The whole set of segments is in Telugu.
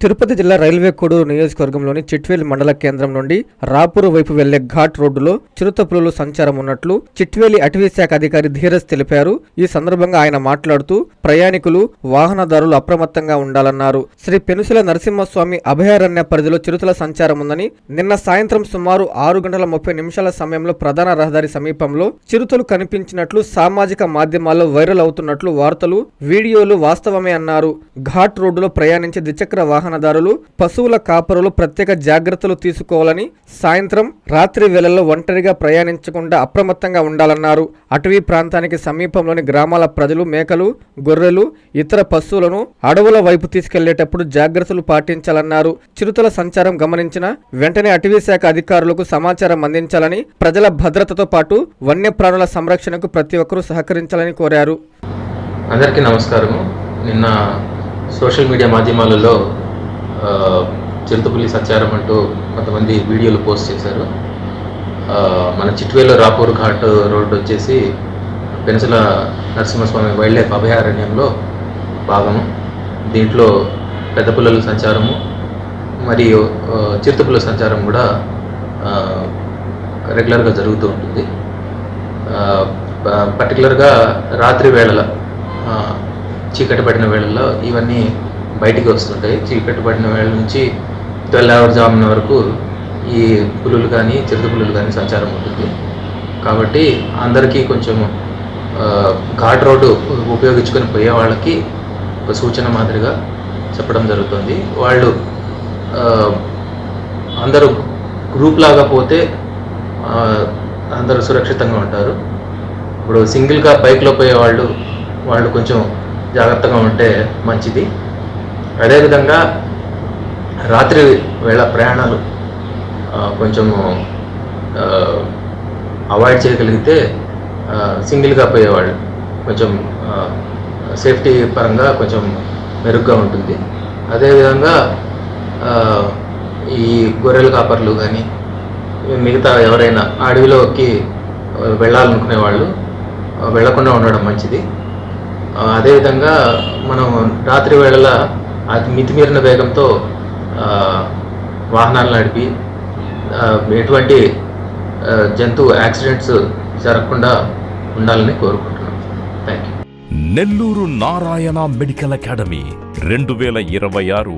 తిరుపతి జిల్లా రైల్వే కోడూరు నియోజకవర్గంలోని చిట్వేలి మండల కేంద్రం నుండి రాపూరు వైపు వెళ్లే ఘాట్ రోడ్డులో చిరుతపులుల సంచారం ఉన్నట్లు చిట్వేలి అటవీ శాఖ అధికారి ధీరజ్ తెలిపారు. ఈ సందర్భంగా ఆయన మాట్లాడుతూ ప్రయాణికులు, వాహనదారులు అప్రమత్తంగా ఉండాలన్నారు. శ్రీ పెనుసుల నరసింహస్వామి అభయారణ్య పరిధిలో చిరుతల సంచారం ఉందని నిన్న సాయంత్రం సుమారు 6:30 సమయంలో ప్రధాన రహదారి సమీపంలో చిరుతలు కనిపించినట్లు సామాజిక మాధ్యమాల్లో వైరల్ అవుతున్నట్లు వార్తలు, వీడియోలు వాస్తవమే అన్నారు. ఘాట్ రోడ్డులో ప్రయాణించే ద్విచక్ర వాహనదారులు, పశువుల కాపరులు ప్రత్యేక జాగ్రత్తలు తీసుకోవాలని, సాయంత్రం, రాత్రి వేళల్లో ఒంటరిగా ప్రయాణించకుండా అప్రమత్తంగా ఉండాలన్నారు. అటవీ ప్రాంతానికి సమీపంలోని గ్రామాల ప్రజలు మేకలు, గొర్రెలు, ఇతర పశువులను అడవుల వైపు తీసుకెళ్లేటప్పుడు జాగ్రత్తలు పాటించాలన్నారు. చిరుతల సంచారం గమనించిన వెంటనే అటవీ శాఖ అధికారులకు సమాచారం అందించాలని, ప్రజల భద్రతతో పాటు వన్యప్రాణుల సంరక్షణకు ప్రతి ఒక్కరూ సహకరించాలని కోరారు. అందరికీ నమస్కారము. నిన్న సోషల్ మీడియా మాధ్యమాలలో చిరుతపులి సంచారం అంటూ కొంతమంది వీడియోలు పోస్ట్ చేశారు. మన చిట్వేలో రాపూర్ ఘాట్ రోడ్డు వచ్చేసి పెనుసుల నరసింహస్వామి వైల్డ్ లైఫ్ అభయారణ్యంలో భాగము. దీంట్లో పెద్ద పులుల సంచారము మరియు చిరుతపులుల సంచారం కూడా రెగ్యులర్గా జరుగుతూ ఉంటుంది. పర్టికులర్గా రాత్రి వేళల, చీకటి పడిన వేళల్లో ఇవన్నీ బయటికి వస్తుంటాయి. చీకటి పడిన వేళ నుంచి తెల్లవారుజామున వరకు ఈ పులులు కానీ చిరుత పులులు కానీ సంచారం ఉంటుంది. కాబట్టి అందరికీ కొంచెం ఘాట్ రోడ్డు ఉపయోగించుకొని పోయే వాళ్ళకి ఒక సూచన మాదిరిగా చెప్పడం జరుగుతుంది. వాళ్ళు అందరూ గ్రూప్ లాగా పోతే అందరూ సురక్షితంగా ఉంటారు. ఇప్పుడు సింగిల్గా బైక్లో పోయే వాళ్ళు కొంచెం జాగ్రత్తగా ఉంటే మంచిది. అదేవిధంగా రాత్రి వేళ ప్రయాణాలు కొంచెము అవాయిడ్ చేయగలిగితే సింగిల్గా పోయేవాళ్ళు కొంచెం సేఫ్టీ పరంగా కొంచెం మెరుగ్గా ఉంటుంది. అదేవిధంగా ఈ గొర్రెల కాపర్లు కానీ మిగతా ఎవరైనా అడవిలోకి వెళ్ళాలనుకునే వాళ్ళు వెళ్లకుండా ఉండడం మంచిది. అదేవిధంగా మనం రాత్రి వేళల అతి మితిమీరిన వేగంతో వాహనాలు నడిపి ఎటువంటి జంతు యాక్సిడెంట్స్ జరగకుండా ఉండాలని కోరుకుంటున్నాం. Thank you. Nellore Narayana medical academy 2026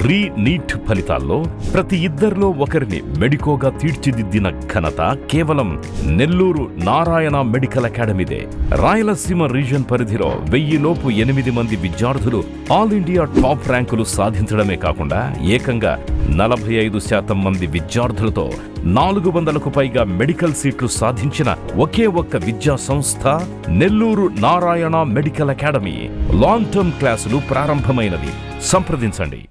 రీ-నీట్ ఫలితాల్లో ప్రతి ఇద్దరిలో ఒకరిని మెడికోగా తీర్చిదిద్దిన ఘనత కేవలం నెల్లూరు నారాయణ మెడికల్ అకాడమీదే. రాయలసీమ రీజన్ పరిధిలో 1000 లోపు 8 మంది విద్యార్థులు ఆల్ ఇండియా టాప్ ర్యాంకులు సాధించడమే కాకుండా ఏకంగా 45% మంది విద్యార్థులతో 400కు పైగా మెడికల్ సీట్లు సాధించిన ఒకే ఒక్క విద్యా సంస్థ Nellore Narayana medical academy. Long term క్లాసులు ప్రారంభమైనవి. సంప్రదించండి.